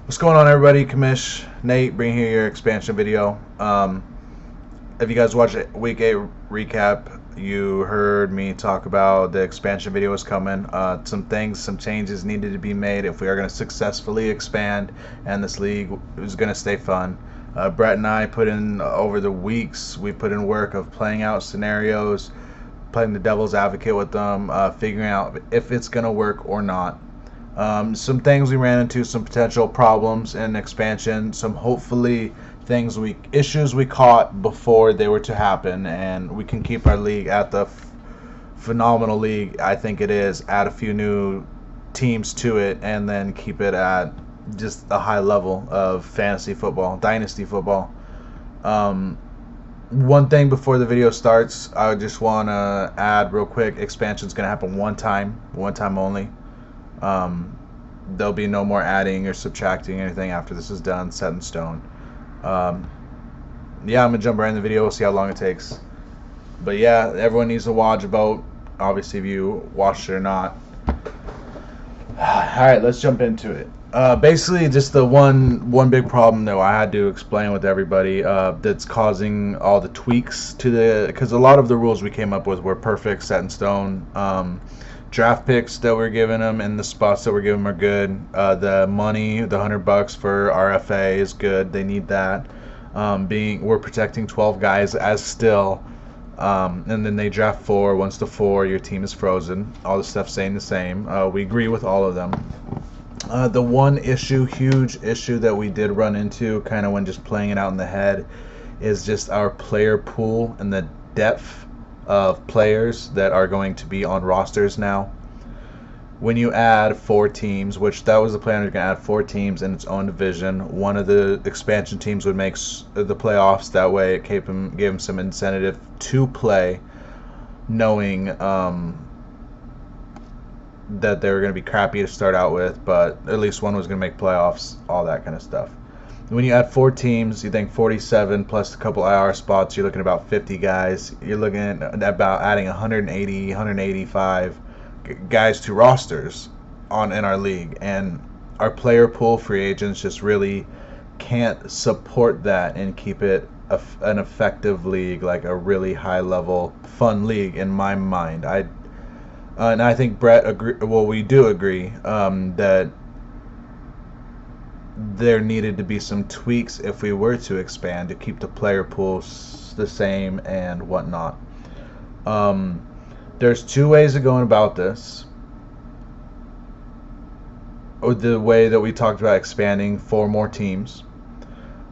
What's going on, everybody? Kamish, Nate, bringing here your expansion video. If you guys watched Week 8 recap, you heard me talk about the expansion video is coming. Some changes needed to be made if we are going to successfully expand, and this league is going to stay fun. Brett and I put in, over the weeks, we put in work of playing out scenarios, playing the devil's advocate with them, figuring out if it's going to work or not. Some things we ran into, some potential problems in expansion, some hopefully issues we caught before they were to happen, and we can keep our league at the phenomenal league I think it is, add a few new teams to it, and then keep it at just a high level of fantasy football, dynasty football. One thing before the video starts, I just want to add real quick, expansion is going to happen one time only. There'll be no more adding or subtracting anything after this is done, set in stone. Yeah, I'm gonna jump right in the video, see how long it takes. But yeah, everyone needs to watch about, obviously, if you watched it or not. Alright, let's jump into it. Basically, just the one big problem that I had to explain with everybody, that's causing all the tweaks to because a lot of the rules we came up with were perfect, set in stone. Draft picks that we're giving them and the spots that we're giving them are good. The money, the $100 for RFA is good. They need that. We're protecting 12 guys as still, and then they draft 4. Once the 4, your team is frozen. All the stuff staying the same. We agree with all of them. The one huge issue that we did run into, kind of when just playing it out in the head, is just our player pool and the depth of players that are going to be on rosters now. When you add 4 teams, which that was the plan, we're going to add 4 teams in its own division. One of the expansion teams would make the playoffs. That way it gave them some incentive to play, knowing that they were going to be crappy to start out with, but at least one was going to make playoffs, all that kind of stuff. When you add 4 teams, you think 47 plus a couple IR spots, you're looking at about 50 guys. You're looking at about adding 180, 185 guys to rosters in our league. And our player pool free agents just really can't support that and keep it an effective league, like a really high level, fun league in my mind. And I think Brett agree. Well, we do agree that there needed to be some tweaks if we were to expand to keep the player pools the same and whatnot. There's 2 ways of going about this. The way that we talked about expanding 4 more teams.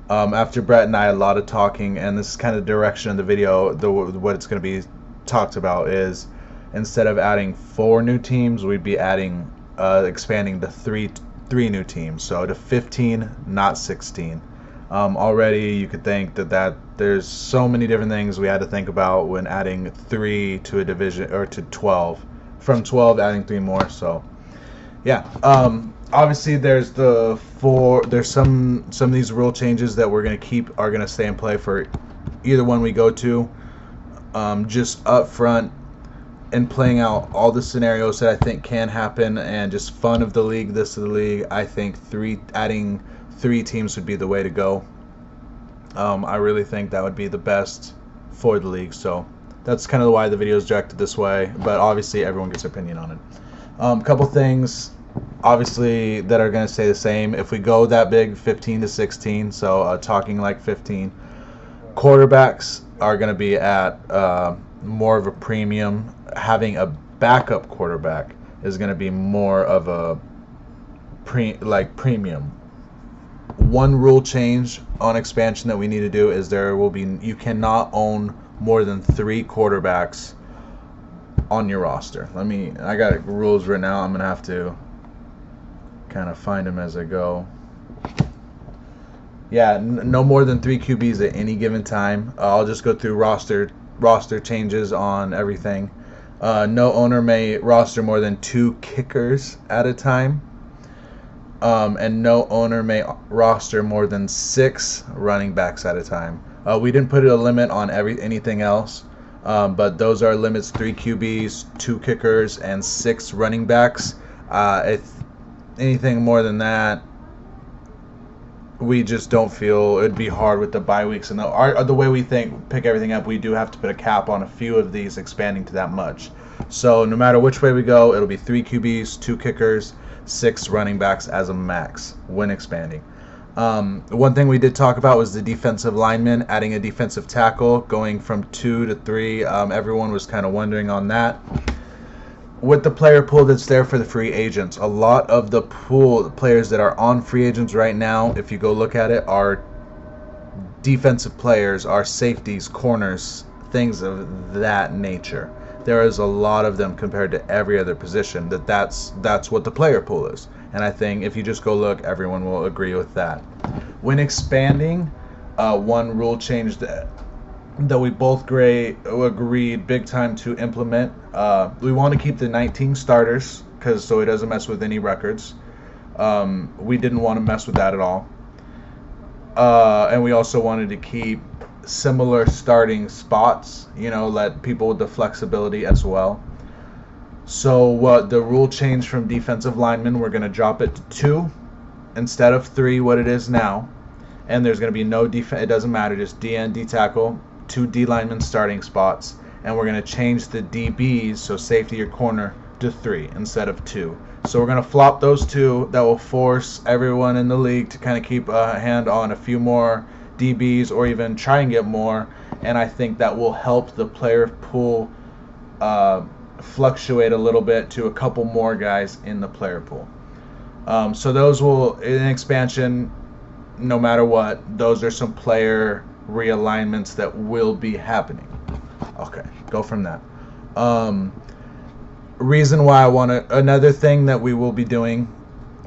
After Brett and I had a lot of talking, and this is kind of the direction of the video, what it's going to be talked about is, instead of adding 4 new teams, we'd be expanding to 3 new teams, so to 15, not 16. Already you could think that there's so many different things we had to think about when adding 3 to a division, or to 12. From 12 adding 3 more. So yeah, obviously there's some of these rule changes that we're going to keep are going to stay in play for either one we go to. Just up front, and playing out all the scenarios that I think can happen, and just fun of the league, this of the league, I think adding 3 teams would be the way to go. I really think that would be the best for the league, so that's kind of why the video is directed this way, but obviously everyone gets their opinion on it. A couple things, obviously, that are going to stay the same. If we go that big, 15 to 16, so talking like 15, quarterbacks are going to be at more of a premium. Having a backup quarterback is going to be more of a premium. One rule change on expansion that we need to do is you cannot own more than 3 quarterbacks on your roster. I got rules right now. I'm going to have to kind of find them as I go. Yeah, no more than 3 QBs at any given time. I'll just go through roster changes on everything. No owner may roster more than 2 kickers at a time. And no owner may roster more than 6 running backs at a time. We didn't put a limit on anything else, but those are limits: 3 QBs, 2 kickers, and 6 running backs. If anything more than that, we just don't feel it'd be hard with the bye weeks and the way we pick everything up. We do have to put a cap on a few of these expanding to that much. So no matter which way we go, it'll be 3 QBs, 2 kickers, 6 running backs as a max when expanding. One thing we did talk about was the defensive lineman, adding a defensive tackle, going from 2 to 3. Everyone was kind of wondering on that. With the player pool that's there for the free agents, a lot of the players that are on free agents right now, if you go look at it, are defensive players, are safeties, corners, things of that nature. There is a lot of them compared to every other position. That's what the player pool is. And I think if you just go look, everyone will agree with that. When expanding, one rule change that we both agreed big time to implement. We want to keep the 19 starters so it doesn't mess with any records. We didn't want to mess with that at all. And we also wanted to keep similar starting spots, let people with the flexibility as well. So what the rule change from defensive linemen, we're going to drop it to 2 instead of 3, what it is now. And there's going to be no defense. It doesn't matter, just D and D tackle, 2 D linemen starting spots, and we're going to change the DBs, so safety or corner, to 3 instead of 2. So we're going to flop those 2. That will force everyone in the league to kind of keep a hand on a few more DBs or even try and get more, and I think that will help the player pool fluctuate a little bit to a couple more guys in the player pool. So those will, in expansion, no matter what, those are some player realignments that will be happening. Okay, go from that. Reason why I want to, another thing that we will be doing,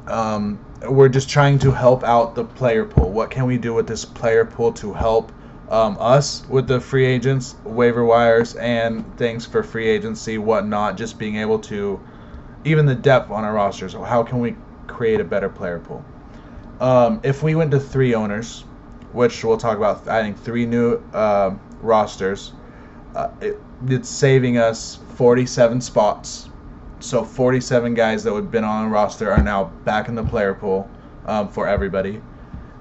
we're just trying to help out the player pool. What can we do with this player pool to help us with the free agents, waiver wires, and things for free agency, whatnot, just being able to, even the depth on our rosters, how can we create a better player pool? If we went to 3 owners, which we'll talk about, I think 3 new rosters, it's saving us 47 spots. So 47 guys that would have been on a roster are now back in the player pool for everybody.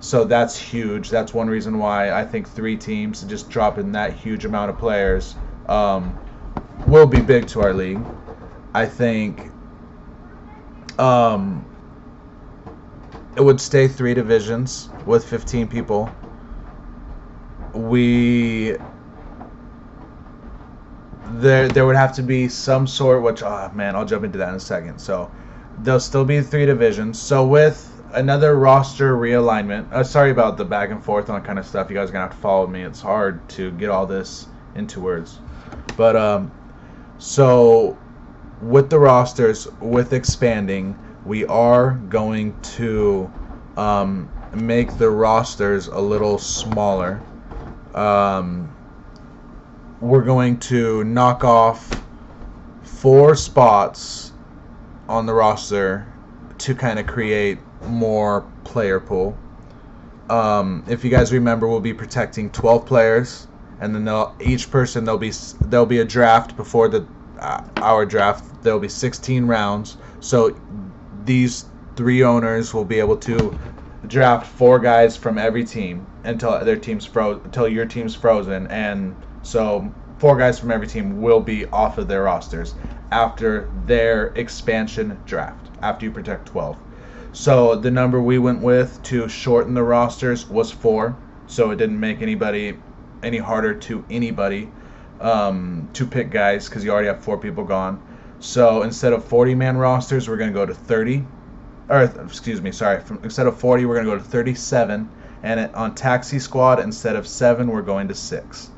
So that's huge. That's one reason why I think 3 teams just dropping that huge amount of players will be big to our league. I think it would stay 3 divisions with 15 people. There would have to be some sort, which, I'll jump into that in a second. So there'll still be 3 divisions. So with another roster realignment, sorry about the back and forth on that kind of stuff. You guys are going to have to follow me. It's hard to get all this into words. But so with the rosters, with expanding, we are going to make the rosters a little smaller. We're going to knock off 4 spots on the roster to kind of create more player pool. If you guys remember, we'll be protecting 12 players, and then each person there'll be a draft before our draft. There'll be 16 rounds. So these 3 owners will be able to draft 4 guys from every team until your team's frozen, and so 4 guys from every team will be off of their rosters after their expansion draft, after you protect 12. So the number we went with to shorten the rosters was 4, so it didn't make anybody any harder to anybody to pick guys, because you already have 4 people gone. So instead of 40-man rosters, we're going to go to 30. Instead of 40, we're going to go to 37. And on Taxi Squad, instead of 7, we're going to 6.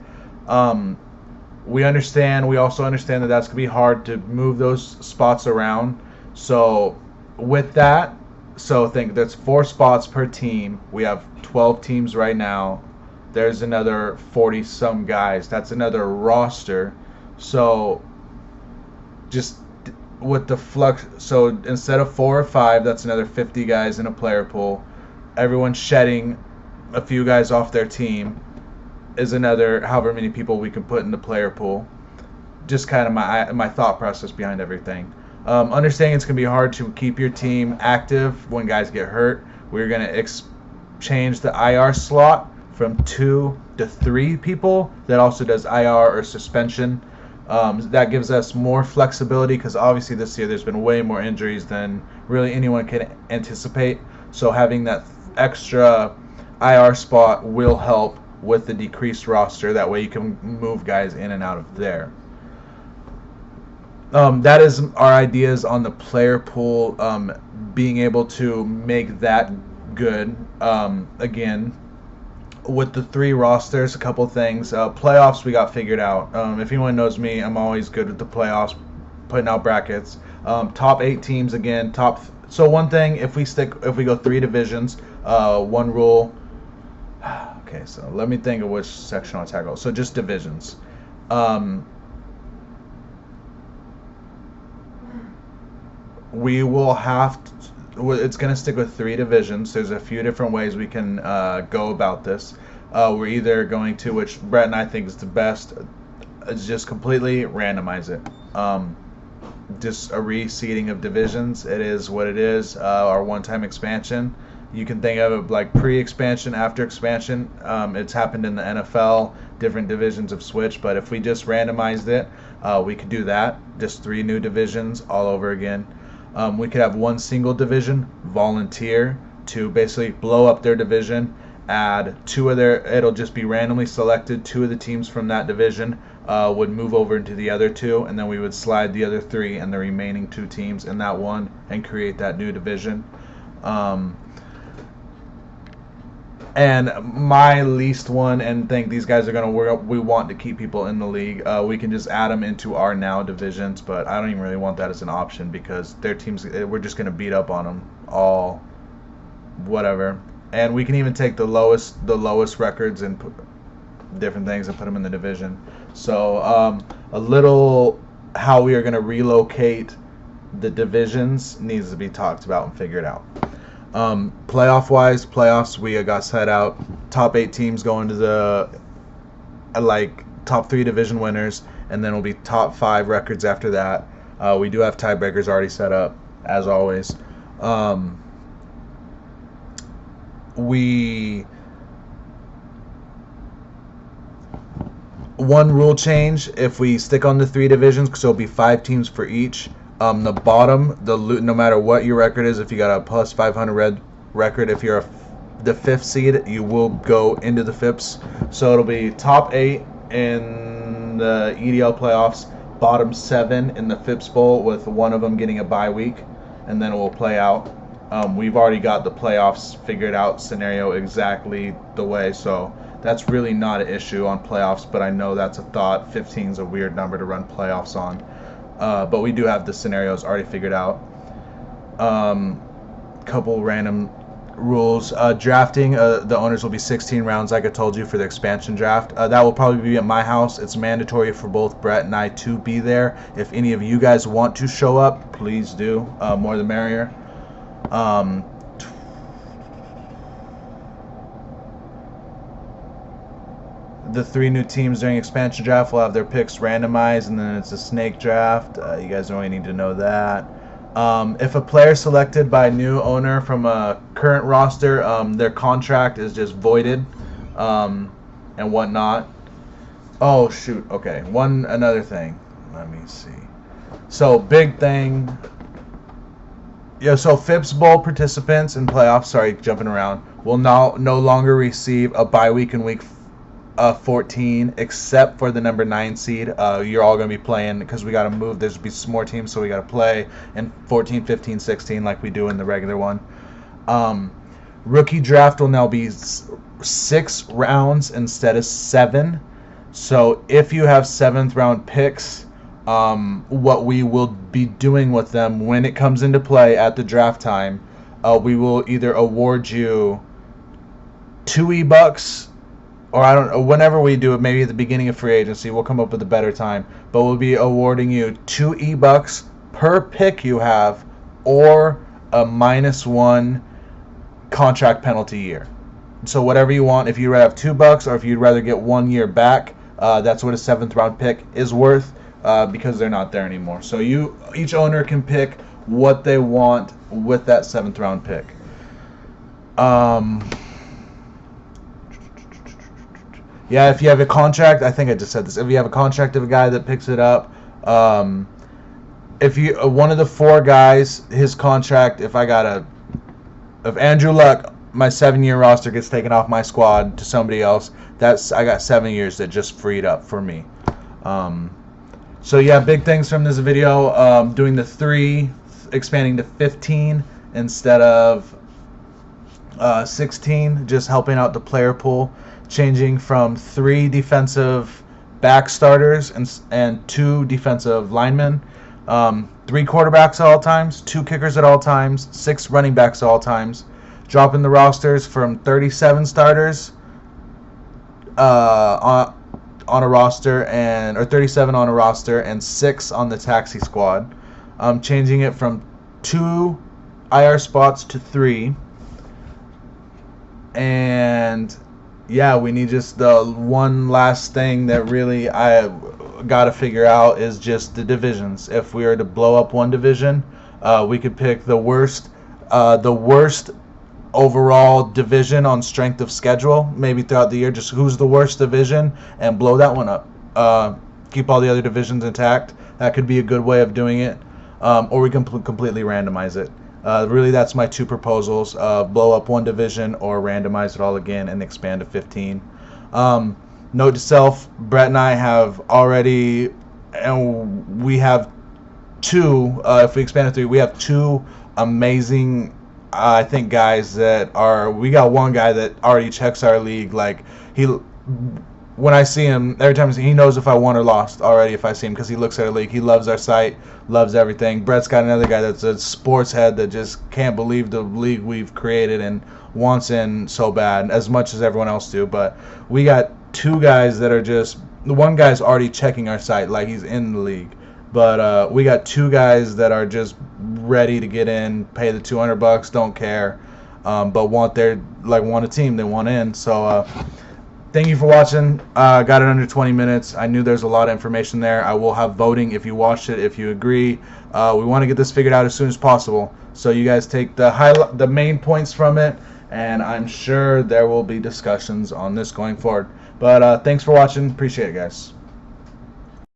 We also understand that that's going to be hard to move those spots around. So with that, think that's 4 spots per team. We have 12 teams right now. There's another 40-some guys. That's another roster. So just with the flux, so instead of 4 or 5, that's another 50 guys in a player pool. Everyone shedding a few guys off their team is another however many people we can put in the player pool. Just kind of my thought process behind everything. Understanding it's going to be hard to keep your team active when guys get hurt. We're going to change the IR slot from 2 to 3 people that also does IR or suspension. That gives us more flexibility because obviously this year there's been way more injuries than really anyone can anticipate. So having that extra IR spot will help with the decreased roster. That way you can move guys in and out of there. That is our ideas on the player pool, being able to make that good. Again, with the 3 rosters, a couple things. Playoffs we got figured out. If anyone knows me, I'm always good with the playoffs, putting out brackets. Top 8 teams again. So one thing, if we go 3 divisions, one rule. Okay, so let me think of which section I'll tackle. So just divisions. We will have to, it's going to stick with 3 divisions. There's a few different ways we can go about this. We're either going to, which Brett and I think is the best, is just completely randomize it. Just a reseeding of divisions. It is what it is. Our one-time expansion. You can think of it like pre-expansion, after expansion. It's happened in the NFL. Different divisions have switched, but if we just randomized it, we could do that. Just 3 new divisions all over again. We could have 1 single division, volunteer to basically blow up their division, add 2 of their, it'll just be randomly selected, 2 of the teams from that division would move over into the other 2, and then we would slide the other 3 and the remaining 2 teams in that one and create that new division. And my least one, and think these guys are going to work, we want to keep people in the league. We can just add them into our now divisions, but I don't even really want that as an option because their teams, we're just going to beat up on them all, whatever. And we can even take the lowest records and put different things and put them in the division. So a little how we are going to relocate the divisions needs to be talked about and figured out. Playoffs we got set out. Top 8 teams going to the top 3 division winners, and then will be top 5 records after that. We do have tiebreakers already set up, as always. One rule change if we stick on the 3 divisions, because it'll be 5 teams for each. The bottom, no matter what your record is, if you got a plus 500 record, if you're the 5th seed, you will go into the FIPS. So it'll be top 8 in the EDL playoffs, bottom 7 in the FIPS Bowl, with one of them getting a bye week, and then it will play out. We've already got the playoffs figured out scenario exactly the way, so that's really not an issue on playoffs, but I know that's a thought. 15 is a weird number to run playoffs on. But we do have the scenarios already figured out. Couple random rules. Drafting, the owners will be 16 rounds, like I told you, for the expansion draft. That will probably be at my house. It's mandatory for both Brett and I to be there. If any of you guys want to show up, please do. More the merrier. The 3 new teams during expansion draft will have their picks randomized, and then it's a snake draft. You guys don't really need to know that. If a player selected by a new owner from a current roster, their contract is just voided, and whatnot. Oh shoot! Okay, another thing. Let me see. So big thing. Yeah, so FIPS Bowl participants in playoffs, sorry, jumping around, will now no longer receive a bye week in week 14, except for the number 9 seed. You're all going to be playing, because we got to move. There's be some more teams, so we got to play in 14, 15, 16 like we do in the regular one. Rookie draft will now be 6 rounds instead of 7. So if you have 7th round picks, what we will be doing with them when it comes into play at the draft time, we will either award you 2 E-Bucks, or I don't know, whenever we do it, maybe at the beginning of free agency, we'll come up with a better time. But we'll be awarding you 2 E-Bucks per pick you have, or a -1 contract penalty year. So whatever you want, if you rather have $2, or if you'd rather get 1 year back, that's what a 7th round pick is worth, because they're not there anymore. So each owner can pick what they want with that 7th round pick. Yeah, if you have a contract, I think I just said this. If you have a contract of a guy that picks it up, if you one of the 4 guys, his contract, if Andrew Luck, my 7-year roster gets taken off my squad to somebody else, I got 7 years that just freed up for me. So yeah, big things from this video. Doing the 3, expanding to 15 instead of 16, just helping out the player pool, changing from 3 defensive back starters and 2 defensive linemen, 3 quarterbacks at all times, 2 kickers at all times, 6 running backs at all times, dropping the rosters from 37 starters on a roster or 37 on a roster and 6 on the taxi squad, changing it from 2 IR spots to 3. And yeah, we need just the one last thing that really I got to figure out is just the divisions. If we were to blow up one division, we could pick the worst overall division on strength of schedule, maybe throughout the year, just who's the worst division, and blow that one up. Keep all the other divisions intact. That could be a good way of doing it. Or we can completely randomize it. Really, that's my 2 proposals: blow up one division or randomize it all again and expand to 15. Note to self: Brett and I have already, and we have 2. If we expand to 3, we have 2 amazing, I think, guys that are. We got one guy that already checks our league. Like when I see him, every time he knows if I won or lost already if I see him, because he looks at our league. He loves our site, loves everything. Brett's got another guy that's a sports head that just can't believe the league we've created and wants in so bad, as much as everyone else do. But we got 2 guys that are just, the one guy's already checking our site like he's in the league. But we got 2 guys that are just ready to get in, pay the $200, don't care, but want a team, they want in. So thank you for watching. Got it under 20 minutes. I knew there's a lot of information there. I will have voting if you watched it, if you agree. We want to get this figured out as soon as possible. So you guys take the main points from it, and I'm sure there will be discussions on this going forward. But thanks for watching. Appreciate it, guys.